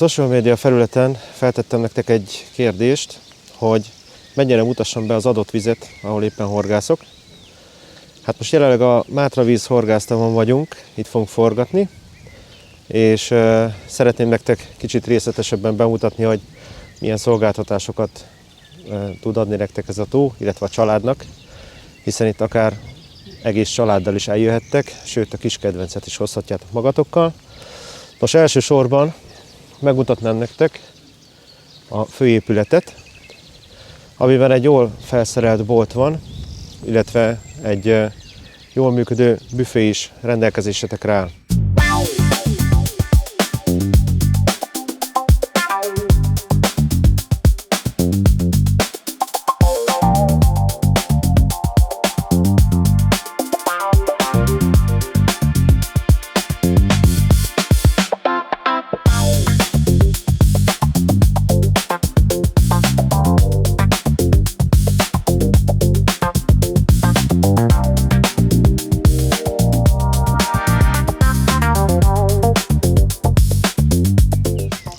social media felületen feltettem nektek egy kérdést, hogy mennyire mutassam be az adott vizet, ahol éppen horgászok. Hát most jelenleg a Mátra víz horgásztavon vagyunk, itt fogunk forgatni, és szeretném nektek kicsit részletesebben bemutatni, hogy milyen szolgáltatásokat tud adni nektek ez a tó, illetve a családnak, hiszen itt akár egész családdal is eljöhettek, sőt a kis kedvencet is hozhatjátok magatokkal. Most elsősorban megmutatnám nektek a főépületet, amiben egy jól felszerelt bolt van, illetve egy jól működő büfé is rendelkezésetekre áll.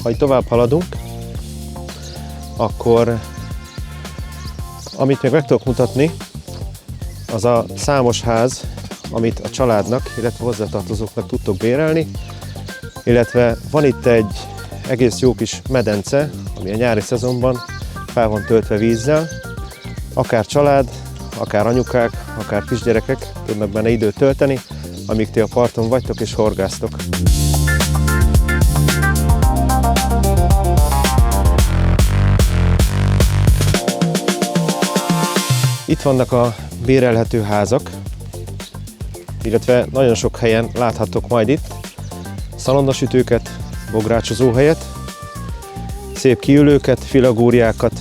Ha így tovább haladunk, akkor amit még meg tudok mutatni, az a számos ház, amit a családnak, illetve hozzátartozóknak tudtok bérelni, illetve van itt egy egész jó kis medence, ami a nyári szezonban fel van töltve vízzel. Akár család, akár anyukák, akár kisgyerekek tudnak benne időt tölteni, amíg ti a parton vagytok és horgásztok. Itt vannak a bérelhető házak, illetve nagyon sok helyen láthattok majd itt szalonnasütőket, bográcsozóhelyet, szép kiülőket, filagúriákat.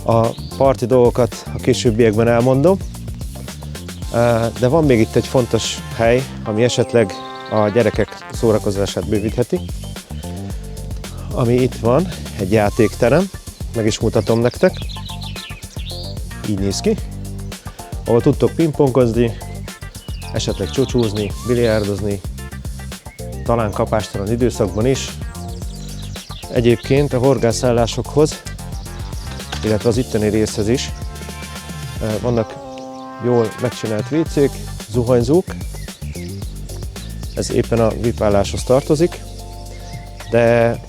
A parti dolgokat a későbbiekben elmondom, de van még itt egy fontos hely, ami esetleg a gyerekek szórakozását bővítheti, ami itt van, egy játékterem, meg is mutatom nektek. Így néz ki, ahol tudtok pingpongozni, esetleg csocsózni, biliárdozni, talán kapástalan időszakban is. Egyébként a horgászállásokhoz, illetve az itteni részhez is vannak jól megcsinált WC-k, zuhanyzók. Ez éppen a VIP álláshoz tartozik, de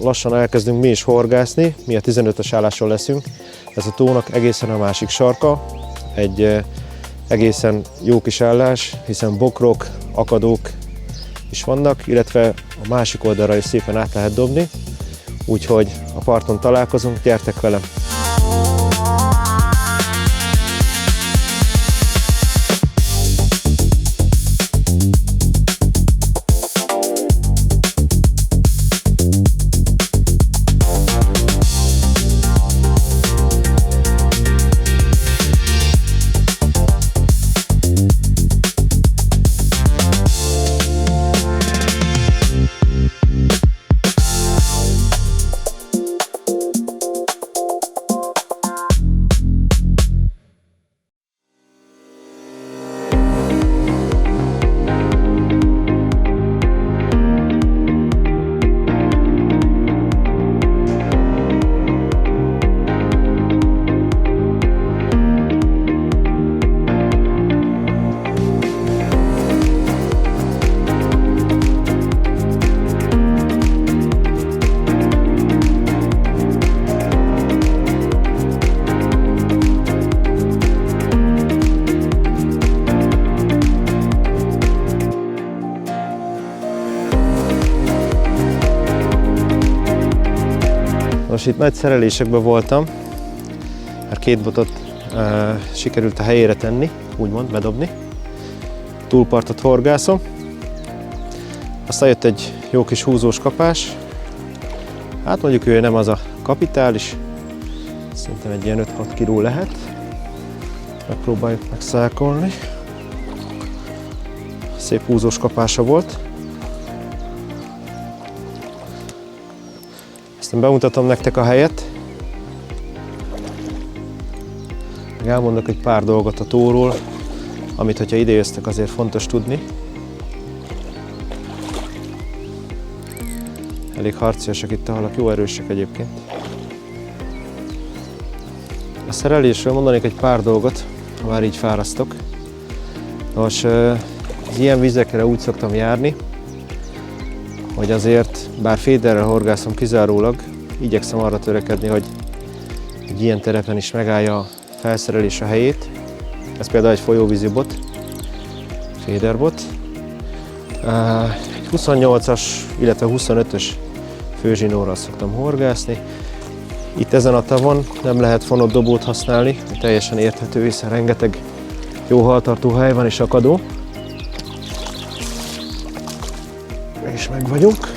lassan elkezdünk mi is horgászni, mi a 15-ös álláson leszünk. Ez a tónak egészen a másik sarka, egy egészen jó kis állás, hiszen bokrok, akadók is vannak, illetve a másik oldalra is szépen át lehet dobni, úgyhogy a parton találkozunk, gyertek velem! Most itt nagy szerelésekben voltam, már 2 botot sikerült a helyére tenni, úgymond bedobni. Túlpartot horgászom. Aztán jött egy jó kis húzós kapás. Hát mondjuk ő nem az a kapitális, szerintem egy ilyen 5-6 kiló lehet. Megpróbáljuk megszákolni. Szép húzós kapása volt. Aztán bemutatom nektek a helyet. Meg elmondok egy pár dolgot a tóról, amit, hogyha idejöttek, azért fontos tudni. Elég harciasak itt a halak, jó erősek egyébként. A szerelésről mondanék egy pár dolgot, ha már így fárasztok. Nos, az ilyen vizekre úgy szoktam járni, hogy azért, bár féderrel horgászom kizárólag, igyekszem arra törekedni, hogy egy ilyen terepen is megállja a felszerelés a helyét. Ez például egy folyóvízi bot, féderbot. 28-as, illetve 25-ös főzsinórral szoktam horgászni. Itt ezen a tavon nem lehet fonott dobót használni, teljesen érthető, hiszen rengeteg jó haltartó hely van és akadó. És meg vagyunk.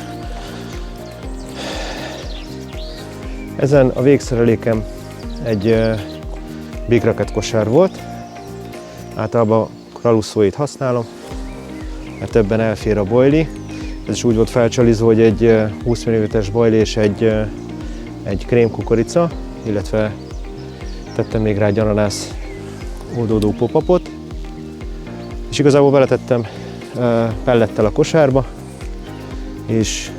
Ezen a végszerelékem egy Big Racket kosár volt. Általában Kralusszóit használom, mert ebben elfér a bojli. Ez is úgy volt felcsalizva, hogy egy 20 mm-es bojli és egy krém kukorica, illetve tettem még rá egy ananász oldódó popapot. És igazából beletettem pellettel a kosárba, és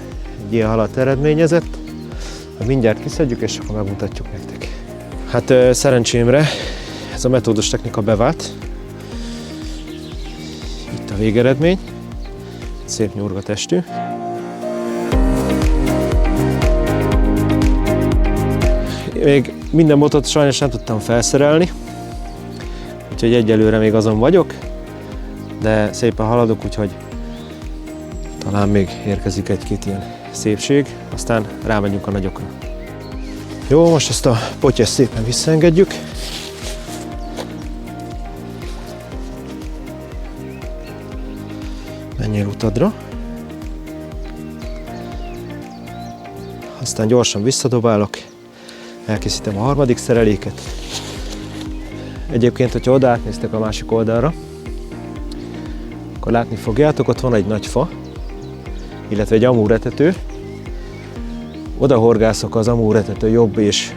egy ilyen halat eredményezett. Mindjárt kiszedjük, és akkor megmutatjuk nektek. Hát szerencsémre ez a metódos technika bevált. Itt a végeredmény. Szép nyurga testű. Még minden botot sajnos nem tudtam felszerelni, úgyhogy egyelőre még azon vagyok, de szépen haladok, úgyhogy talán még érkezik egy-két ilyen szépség, aztán rámegyünk a nagyokra. Jó, most ezt a potyest szépen visszaengedjük. Menjél utadra. Aztán gyorsan visszadobálok. Elkészítem a harmadik szereléket. Egyébként, hogyha oda átnéztek a másik oldalra, akkor látni fogjátok, ott van egy nagy fa, illetve egy amúretető. Oda horgászok az amúretető jobb és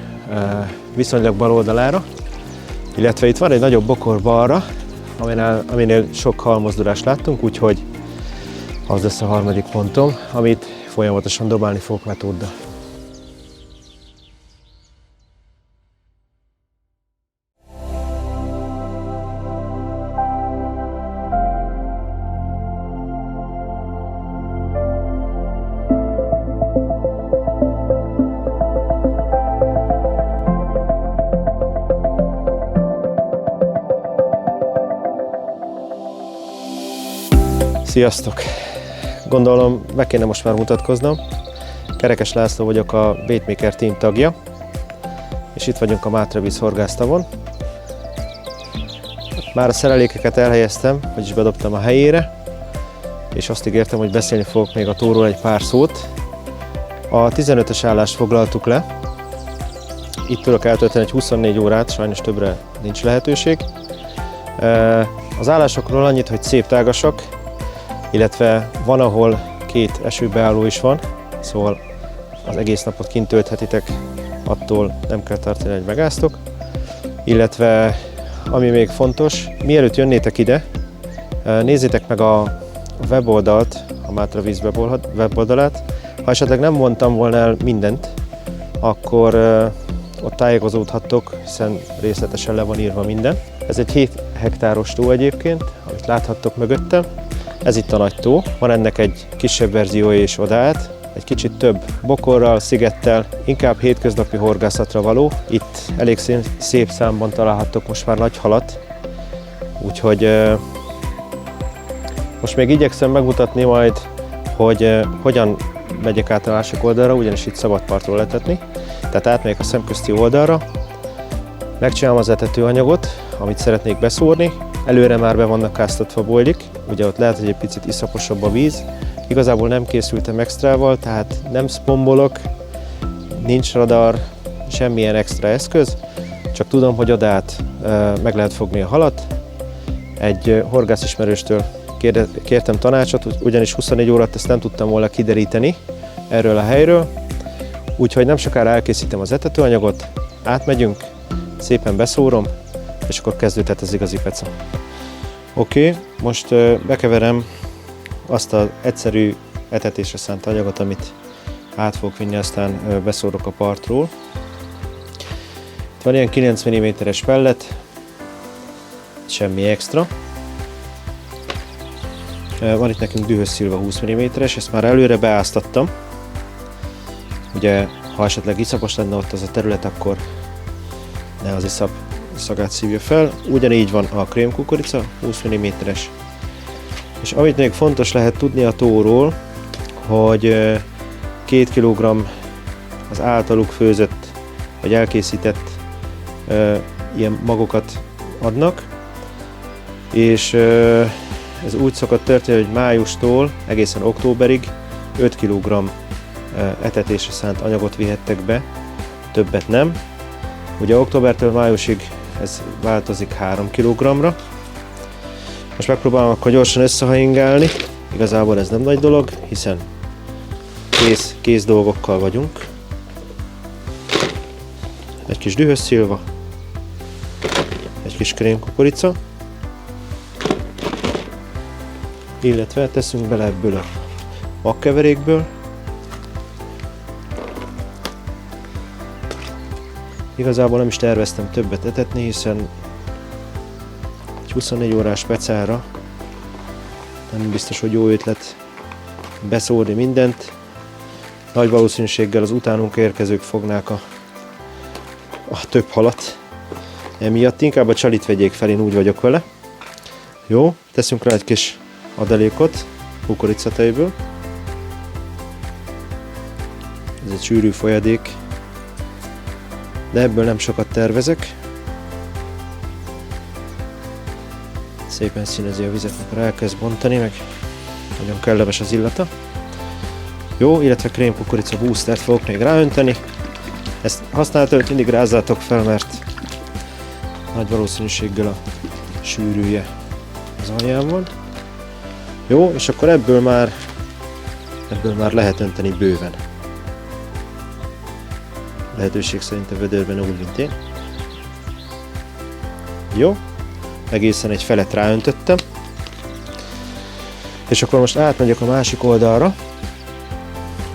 viszonylag bal oldalára, illetve itt van egy nagyobb bokor balra, aminél sok halmozdulást láttunk, úgyhogy az lesz a harmadik pontom, amit folyamatosan dobálni fogok metóddal. Sziasztok! Gondolom meg kéne most már mutatkoznom. Kerekes László vagyok, a Baitmaker Team tagja, és itt vagyunk a Mátravíz horgásztavon. Már a szerelékeket elhelyeztem, vagyis bedobtam a helyére, és azt ígértem, hogy beszélni fogok még a tóról egy pár szót. A 15-ös állást foglaltuk le. Itt tudok eltölteni egy 24 órát, sajnos többre nincs lehetőség. Az állásokról annyit, hogy szép tágasak, illetve van, ahol 2 esőbeálló is van, szóval az egész napot kint tölthetitek, attól nem kell tartani, hogy megáztok. Illetve, ami még fontos, mielőtt jönnétek ide, nézzétek meg a weboldalt, a Mátravíz weboldalát. Ha esetleg nem mondtam volna el mindent, akkor ott tájékozódhattok, hiszen részletesen le van írva minden. Ez egy 7 hektáros tó egyébként, amit láthattok mögöttem. Ez itt a nagy tó, van ennek egy kisebb verziója és odaát, egy kicsit több bokorral, szigettel, inkább hétköznapi horgászatra való. Itt elég szép számban találhattok most már nagy halat, úgyhogy most még igyekszem megmutatni majd, hogy hogyan megyek át a másik oldalra, ugyanis itt szabad partról letetni. Tehát átmegyek a szemközti oldalra, megcsinálom az etetőanyagot, amit szeretnék beszórni. Előre már be vannak áztatva bojlik, ugye ott lehet, hogy egy picit iszaposabb a víz. Igazából nem készültem extrával, tehát nem szpombolok, nincs radar, semmilyen extra eszköz, csak tudom, hogy odát meg lehet fogni a halat. Egy horgászismerőstől kértem tanácsot, ugyanis 24 órát ezt nem tudtam volna kideríteni erről a helyről, úgyhogy nem sokára elkészítem az etetőanyagot, átmegyünk, szépen beszórom, és akkor kezdődhet az igazi peca. Oké, most bekeverem azt az egyszerű etetésre szánt anyagot, amit át fogok vinni, aztán beszórok a partról. Itt van ilyen 9 mm-es pellet, semmi extra. Van itt nekünk dühös szilva 20 mm-es, ezt már előre beáztattam. Ugye, ha esetleg iszapos lenne ott az a terület, akkor ne az iszap szagát szívja fel. Ugyanígy van a krémkukorica, 20 mm-es. És amit még fontos lehet tudni a tóról, hogy 2 kg az általuk főzött vagy elkészített ilyen magokat adnak, és ez úgy szokott történni, hogy májustól egészen októberig 5 kg etetésre szánt anyagot vihettek be, többet nem. Ugye októbertől májusig ez változik 3 kg-ra. Most megpróbálom akkor gyorsan összehajingálni. Igazából ez nem nagy dolog, hiszen kész dolgokkal vagyunk. Egy kis dühös szilva, egy kis krémkukorica, illetve teszünk bele ebből a magkeverékből. Igazából nem is terveztem többet etetni, hiszen egy 24 órás pecára nem biztos, hogy jó ötlet beszórni mindent. Nagy valószínűséggel az utánunk érkezők fognák a több halat. Emiatt inkább a csalit vegyék fel, én úgy vagyok vele. Jó, teszünk rá egy kis adalékot kukoricatejből. Ez egy sűrű folyadék, de ebből nem sokat tervezek. Szépen színezi a vizet, amikor elkezd bontani, meg nagyon kellemes az illata. Jó, illetve krémkukorica boostert fogok még ráönteni. Ezt használatokat mindig rázzátok fel, mert nagy valószínűséggel a sűrűje az alján van. Jó, és akkor ebből már lehet önteni bőven. Lehetőség szerint a vödörben úgy, mint én. Jó, egészen egy felet ráöntöttem. És akkor most átmegyek a másik oldalra,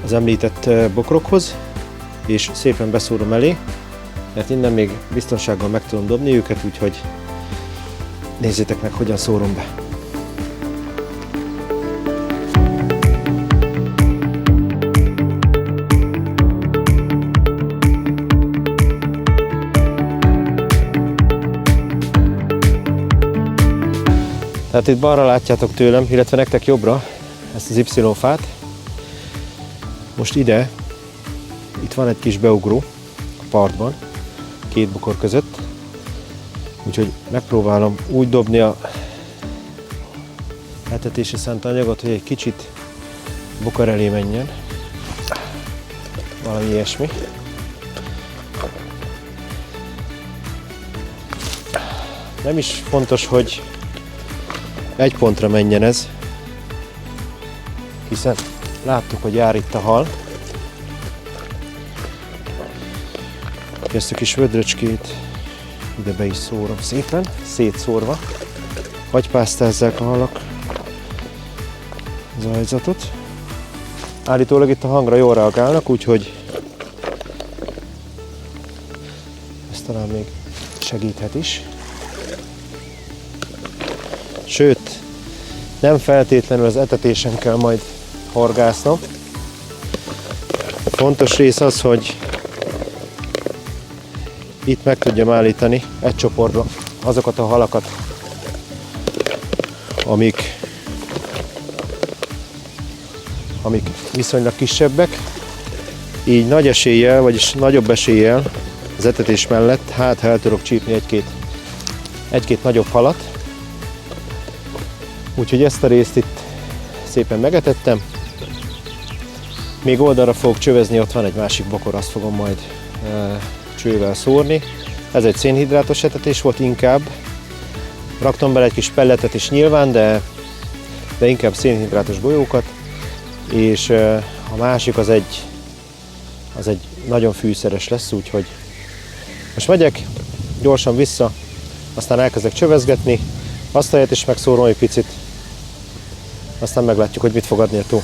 az említett bokrokhoz, és szépen beszórom elé, mert innen még biztonsággal meg tudom dobni őket, úgyhogy nézzétek meg, hogyan szórom be. Tehát itt balra látjátok tőlem, illetve nektek jobbra ezt az Y-fát. Most ide, itt van egy kis beugró a partban, két bokor között. Úgyhogy megpróbálom úgy dobni a etetési szánt anyagot, hogy egy kicsit bokor elé menjen. Valami ilyesmi. Nem is fontos, hogy egy pontra menjen ez, hiszen láttuk, hogy jár itt a hal. Ezt a kis vödröcskét ide be is szórom szépen, szétszórva. Hagypásztázzák a halak az ajzatot. Állítólag itt a hangra jól reagálnak, úgyhogy ez talán még segíthet is. Sőt, nem feltétlenül az etetésen kell majd horgásznom. Fontos rész az, hogy itt meg tudjam állítani egy csoportba azokat a halakat, amik viszonylag kisebbek. Így nagy eséllyel, vagyis nagyobb eséllyel az etetés mellett hát el tudok csípni egy-két nagyobb halat. Úgyhogy ezt a részt itt szépen megetettem. Még oldalra fogok csövezni, ott van egy másik bokor, azt fogom majd csővel szórni. Ez egy szénhidrátos etetés volt inkább. Raktam bele egy kis pelletet is nyilván, de inkább szénhidrátos golyókat. És a másik az egy nagyon fűszeres lesz, úgyhogy most megyek gyorsan vissza, aztán elkezdek csövezgetni, azt a helyet is megszórom egy picit, aztán meglátjuk, hogy mit fog adni a tó.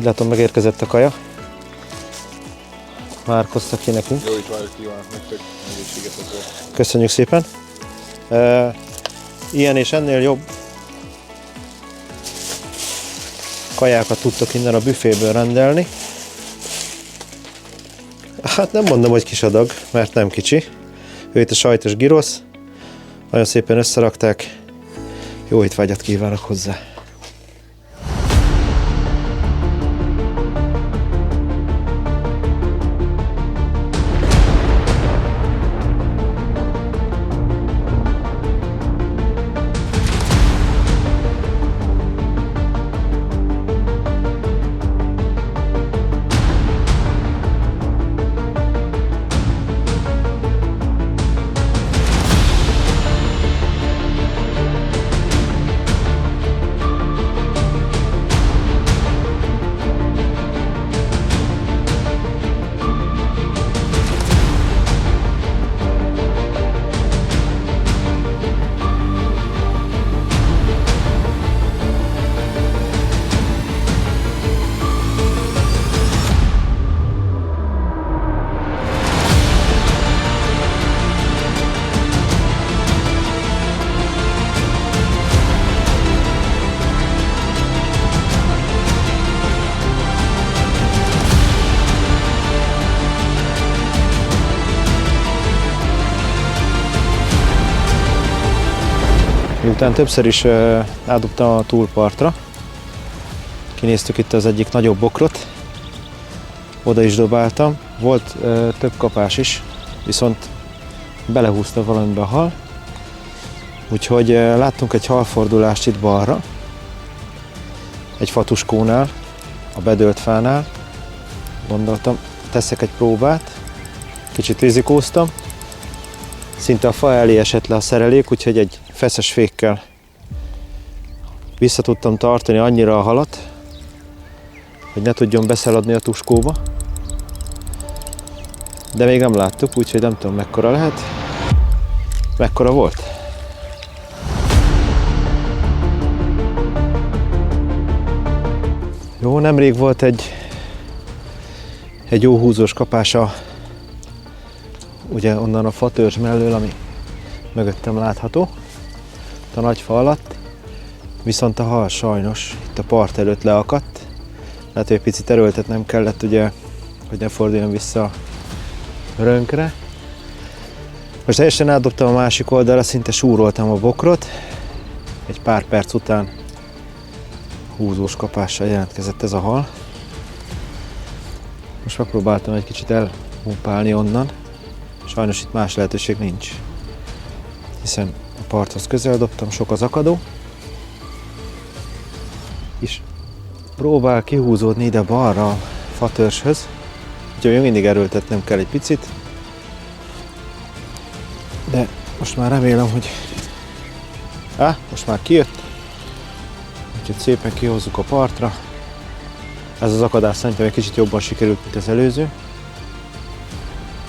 Úgy látom, megérkezett a kaja. Márkoztak ki nekünk. Jó étvágyat kívánok nektek, egészséget ezzel. Köszönjük szépen. Ilyen és ennél jobb kajákat tudtok innen a büféből rendelni. Hát nem mondom, hogy kis adag, mert nem kicsi. Ő itt a sajtos girosz. Nagyon szépen összerakták. Jó étvágyat kívánok hozzá! Miután többször is átdobtam a túlpartra, kinéztük itt az egyik nagyobb bokrot, oda is dobáltam, volt több kapás is, viszont belehúzta valamibe a hal, úgyhogy láttunk egy halfordulást itt balra, egy fatuskónál, a bedőlt fánál. Gondoltam, teszek egy próbát, kicsit rizikóztam, szinte a fa elé esett le a szerelék, úgyhogy egy feszes fékkel vissza tudtam tartani annyira a halat, hogy ne tudjon beszaladni a tuskóba. De még nem láttuk, úgyhogy nem tudom mekkora lehet. Mekkora volt? Jó, nemrég volt egy jó húzós kapása, ugye onnan a fatörzs mellől, ami mögöttem látható, a nagy fa alatt, viszont a hal sajnos itt a part előtt leakadt. Hát egy picit erőltetnem kellett, ugye, hogy ne forduljon vissza a rönkre. Most teljesen átdobtam a másik oldalra, szinte súroltam a bokrot. Egy pár perc után húzós kapással jelentkezett ez a hal. Most megpróbáltam egy kicsit elhumpálni onnan. Sajnos itt más lehetőség nincs, hiszen a parthoz közel dobtam, sok az akadó, és próbál kihúzódni ide balra a fatörzshöz, úgyhogy még mindig erőltetnem kell egy picit, de most már remélem, hogy most már kijött, úgyhogy szépen kihozzuk a partra. Ez az akadás szerintem egy kicsit jobban sikerült, mint az előző.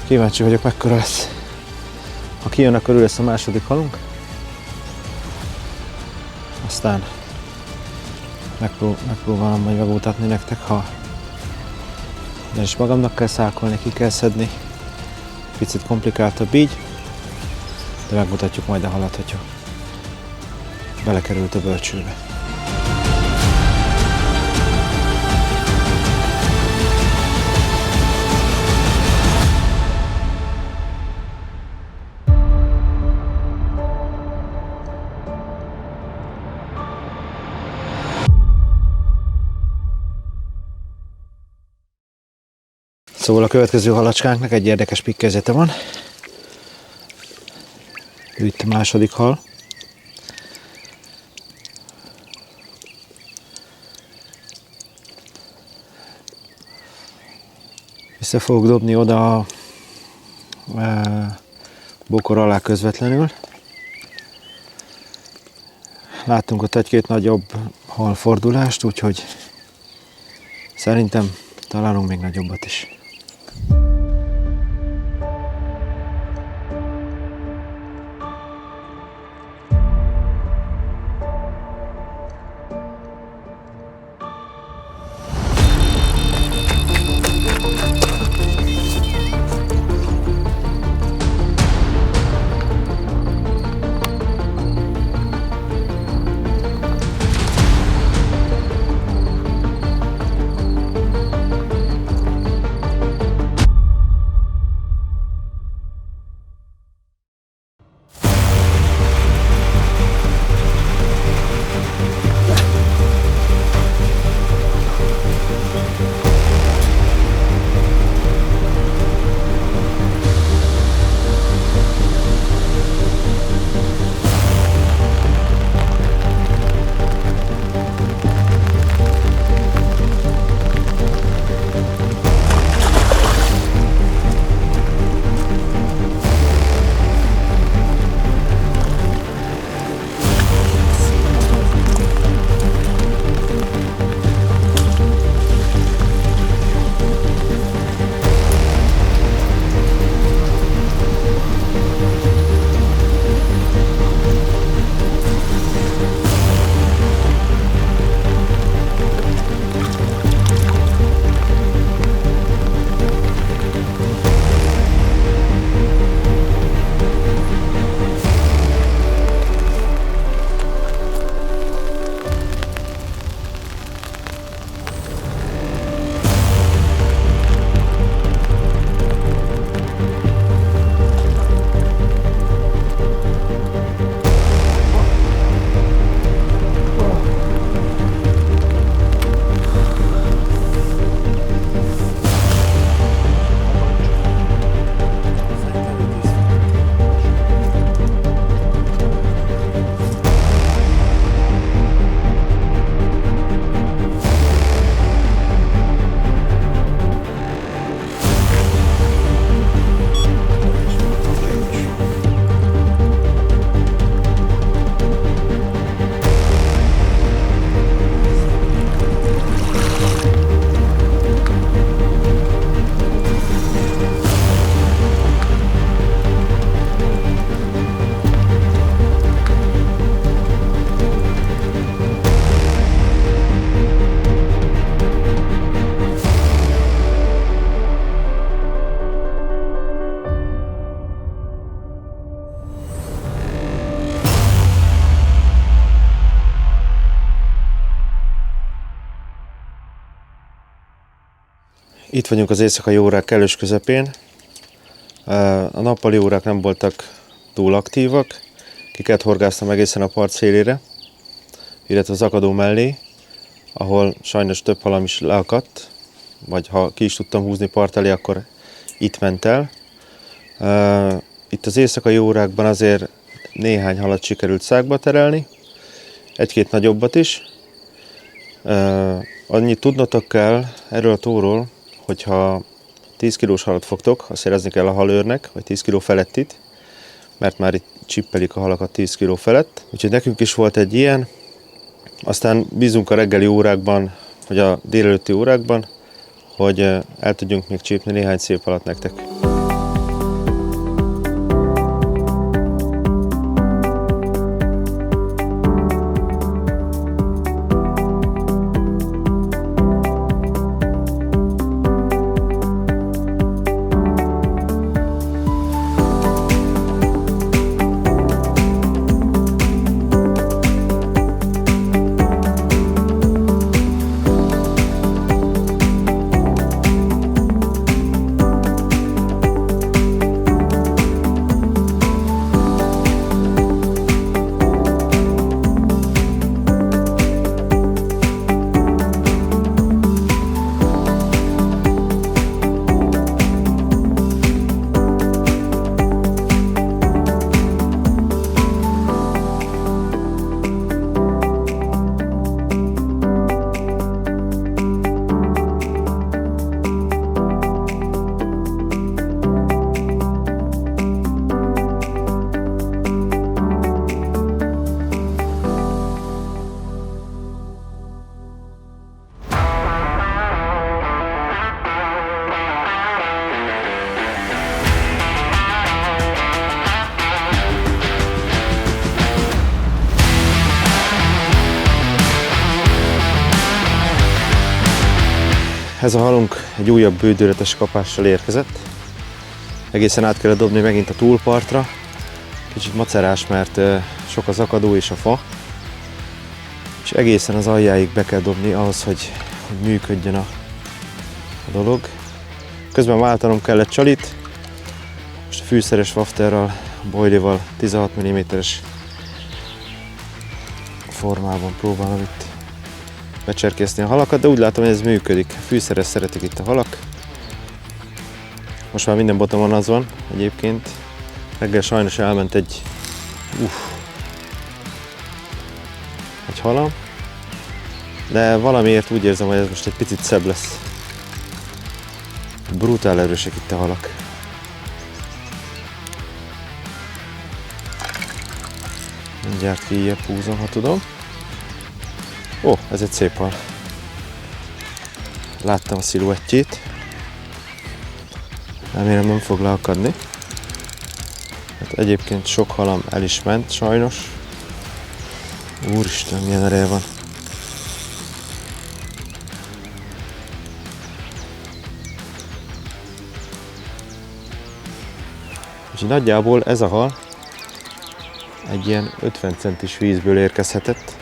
Kíváncsi vagyok, mekkora lesz. Ha kijön, akkor ő lesz a második halunk. Aztán megpróbálom majd megmutatni nektek, ha de is magamnak kell szákolni, ki kell szedni. Picit komplikáltabb így, de megmutatjuk majd a halat, hogyha belekerült a bölcsőbe. Szóval a következő halacskánknak egy érdekes pikkezete van. Ő itt a második hal. Vissza fogok dobni oda a bokor alá közvetlenül. Láttunk ott egy-két nagyobb halfordulást, úgyhogy szerintem találunk még nagyobbat is. Itt vagyunk az éjszakai órák kellős közepén. A nappali órák nem voltak túl aktívak. Kiket horgáztam egészen a part szélére, illetve az akadó mellé, ahol sajnos több halam is leakadt, vagy ha ki is tudtam húzni part elé, akkor itt ment el. Itt az éjszakai órákban azért néhány halat sikerült szákba terelni, egy-két nagyobbat is. Annyit tudnotok kell erről a tóról, hogyha 10 kilós halat fogtok, azt érezni kell a halőrnek, vagy 10 kiló felettit, mert már itt csippelik a halakat 10 kiló felett. Úgyhogy nekünk is volt egy ilyen, aztán bízunk a reggeli órákban, vagy a délelőtti órákban, hogy el tudjunk még csípni néhány szép halat nektek. Ez a halunk egy újabb bődületes kapással érkezett. Egészen át kellett dobni megint a túlpartra. Kicsit macerás, mert sok az akadó és a fa. És egészen az aljáig be kell dobni ahhoz, hogy működjön a dolog. Közben váltanom kellett csalit. Most a fűszeres wafterral, boilival 16 mm-es formában próbálom itt becserkészni a halakat, de úgy látom, hogy ez működik. Fűszeres szeretik itt a halak. Most már minden botomon az van egyébként. Reggel sajnos elment egy halam, de valamiért úgy érzem, hogy ez most egy picit szebb lesz. Brutál erősek itt a halak. Mindjárt kijjebb húzom, ha tudom. Ó, ez egy szép hal. Láttam a sziluettjét. Remélem nem fog leakadni. Hát egyébként sok halam el is ment, sajnos. Úristen, milyen ereje van. Úgyhogy nagyjából ez a hal egy ilyen 50 centis vízből érkezhetett.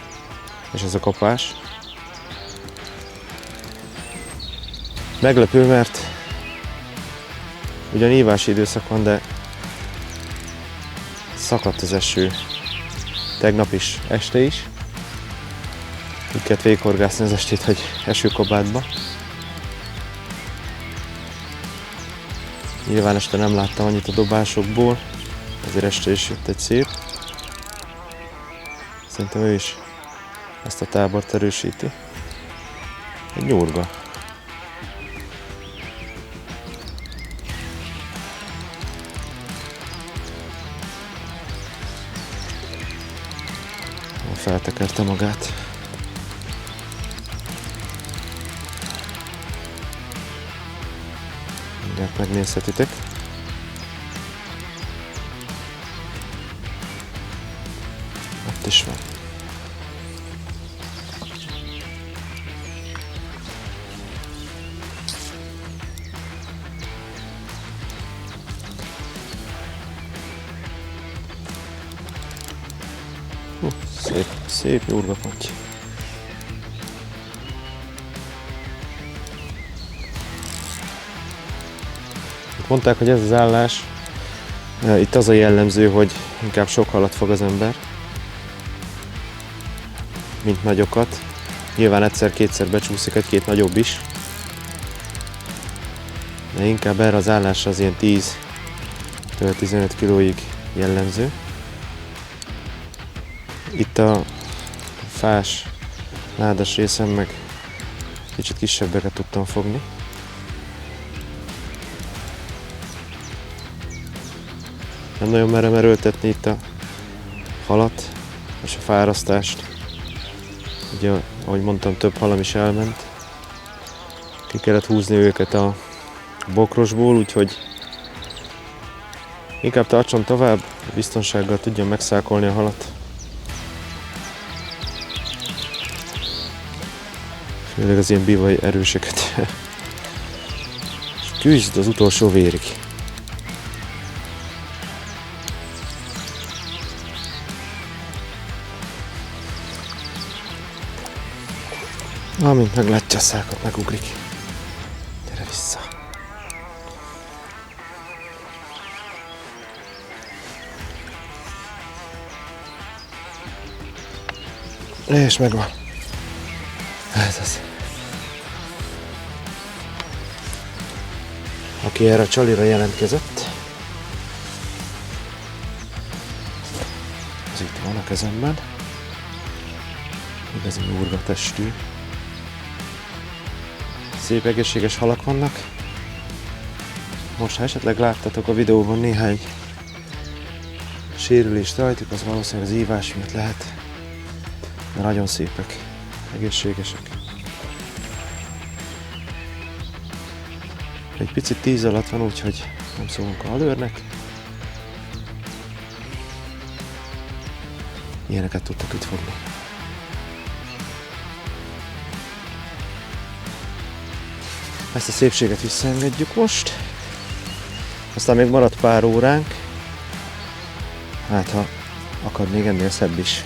És ez a kapás. Meglepő, mert ugyan ívási időszak van, de szakadt az eső. Tegnap is, este is. Úgy kellett végighorgászni az estét, hogy esőkabátba. Nyilván este nem láttam annyit a dobásokból, ezért este is jött egy szép. Szerintem ő is ezt a tábort erősíti. Egy nyurga. Feltekerte magát. Mindjárt megnézhetitek. Ott is van. Szép nyurgaponty. Mondták, hogy ez az állás, itt az a jellemző, hogy inkább sok halat fog az ember, mint nagyokat. Nyilván egyszer-kétszer becsúszik egy-két nagyobb is, de inkább erre az állásra az ilyen 10-től 15 kilóig jellemző. Itt a fás, nádas részen meg kicsit kisebbeket tudtam fogni. Nem nagyon merem erőltetni itt a halat és a fárasztást. Ugye, ahogy mondtam, több halam is elment. Ki kellett húzni őket a bokrosból, úgyhogy inkább tartson tovább, biztonsággal tudjam megszákolni a halat. Főleg az ilyen bivaj erőseket. És küzd az utolsó vérig. Amint meglátja a szákot, megugrik. Gyere vissza. És megvan. Ez az. Aki erre a csalira jelentkezett, az itt van a kezemben. Igazi nyúrga testű. Szép egészséges halak vannak. Most ha esetleg láttatok a videóban néhány sérülést rajtuk, az valószínűleg az ívás miatt lehet. De nagyon szépek, egészségesek. Egy picit 10 alatt van, úgyhogy nem szólunk a halőrnek. Ilyeneket tudtak itt fogni. Ezt a szépséget visszaengedjük most. Aztán még maradt pár óránk. Hát ha akad még ennél szebb is.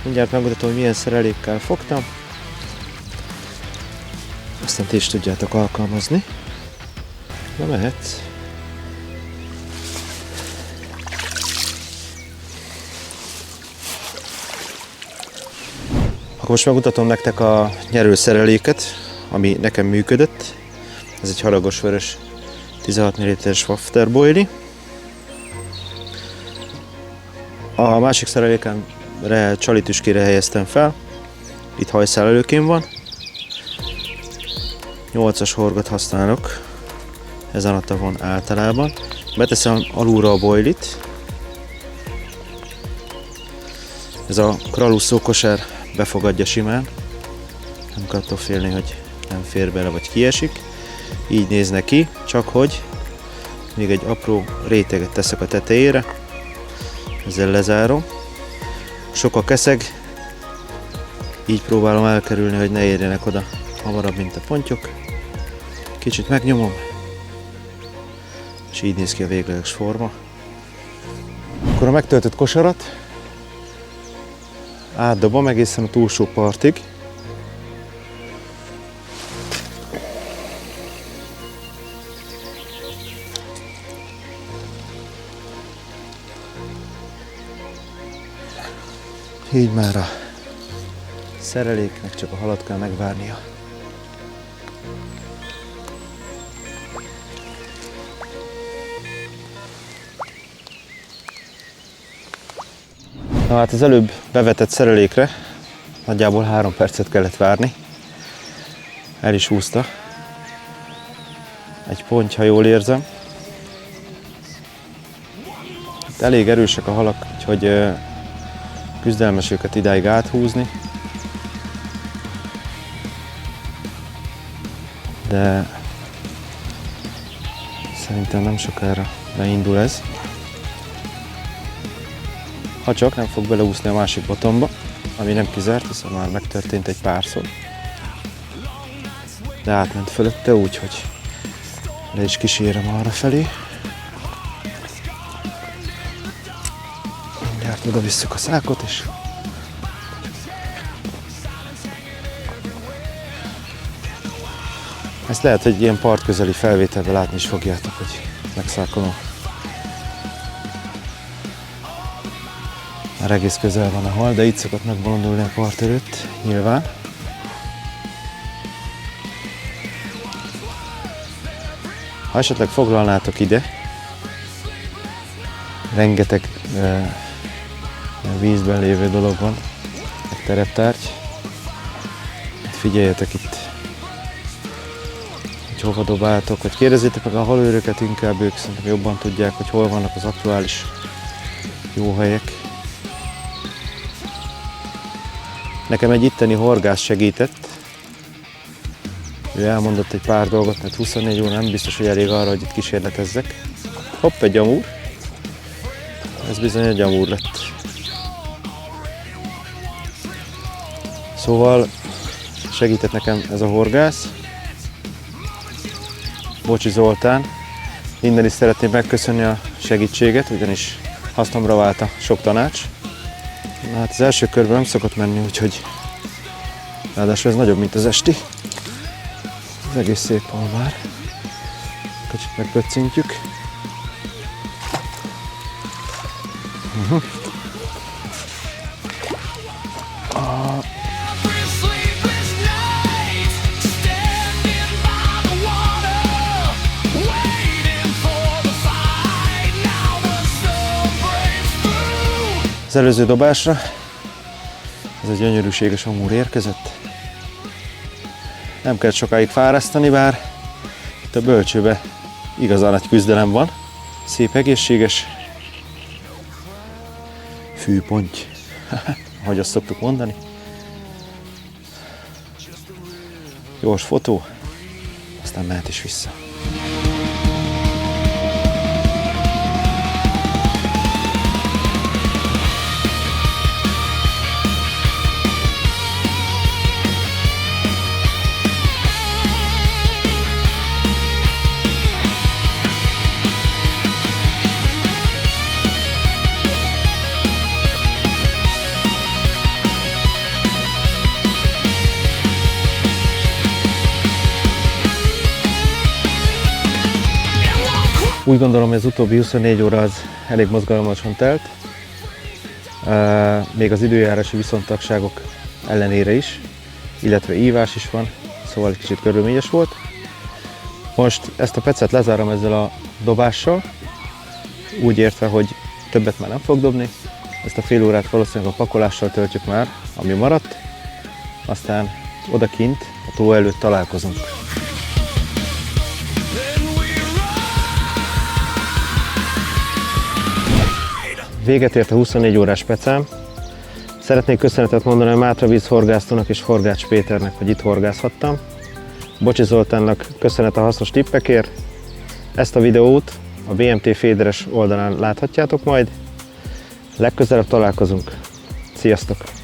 Mindjárt megmutatom, hogy milyen szerelékkel fogtam. Aztán ti is tudjátok alkalmazni. Na mehetsz. Akkor most megmutatom nektek a nyerőszereléket, ami nekem működött. Ez egy haragos vörös 16 ml-es wafterboili. A másik szerelékemre csalitüskére helyeztem fel. Itt hajszálelőkén van. 8-as horgot használok ezen a tavon általában. Beteszem alulra a boilit. Ez a kraluszó kosár befogadja simán. Nem kell attól félni, hogy nem fér bele vagy kiesik. Így néz neki, csak hogy még egy apró réteget teszek a tetejére. Ezzel lezárom. Sok a keszeg, így próbálom elkerülni, hogy ne érjenek oda hamarabb, mint a pontyok. Kicsit megnyomom, és így néz ki a végleges forma. Akkor a megtöltött kosarat átdobom egészen a túlsó partig. Így már a szereléknek csak a halat kell megvárnia. Na hát az előbb bevetett szerelékre nagyjából 3 percet kellett várni. El is húzta. Egy ponty, ha jól érzem. Itt elég erősek a halak, úgyhogy küzdelmes őket idáig áthúzni. De szerintem nem sokára beindul ez. Ha csak nem fog beleúszni a másik botomba, ami nem kizárt, hiszen már megtörtént egy párszor. De átment fölötte, úgyhogy le is kísérem arra felé. Mindjárt oda visszük a szákot, és Ezt lehet, hogy ilyen partközeli felvételben látni is fogjátok, hogy megszákolom. Már egész közel van a hal, de itt szokott megbolondulni a part előtt, nyilván. Ha esetleg foglalnátok ide, rengeteg vízben lévő dolog van, egy tereptárgy. Figyeljetek itt, hogy hova dobáltok, vagy kérdezzétek meg a halőröket inkább, ők szerintem jobban tudják, hogy hol vannak az aktuális jó helyek. Nekem egy itteni horgász segített, ő elmondott egy pár dolgot, mert 24 óra nem biztos, hogy elég arra, hogy itt kísérletezzek. Hopp, egy amúr. Ez bizony egy amúr lett. Szóval segített nekem ez a horgász, Bocsi Zoltán. Innen is szeretném megköszönni a segítséget, ugyanis hasznomra vált a sok tanács. Na, hát az első körben nem szokott menni, úgyhogy ráadásul ez nagyobb, mint az esti. Ez egész szép hol már. Kicsit megpöccintjük. Az előző dobásra ez egy gyönyörűséges amúr érkezett. Nem kell sokáig fárasztani, bár itt a bölcsőben igazán nagy küzdelem van. Szép egészséges fűponty, ahogy azt szoktuk mondani. Gyors fotó, aztán mehet is vissza. Úgy gondolom, hogy az utóbbi 24 óra az elég mozgalmasan telt, még az időjárási viszontagságok ellenére is, illetve ívás is van, szóval egy kicsit körülményes volt. Most ezt a pecet lezárom ezzel a dobással, úgy értve, hogy többet már nem fog dobni, ezt a fél órát valószínűleg a pakolással töltjük már, ami maradt, aztán odakint a tó előtt találkozunk. Véget ért a 24 órás pecám. Szeretnék köszönetet mondani a Mátra Víz horgásztónak és Forgács Péternek, hogy itt horgászhattam. Bocsi Zoltánnak köszönet a hasznos tippekért. Ezt a videót a BMT Féderes oldalán láthatjátok majd. Legközelebb találkozunk. Sziasztok!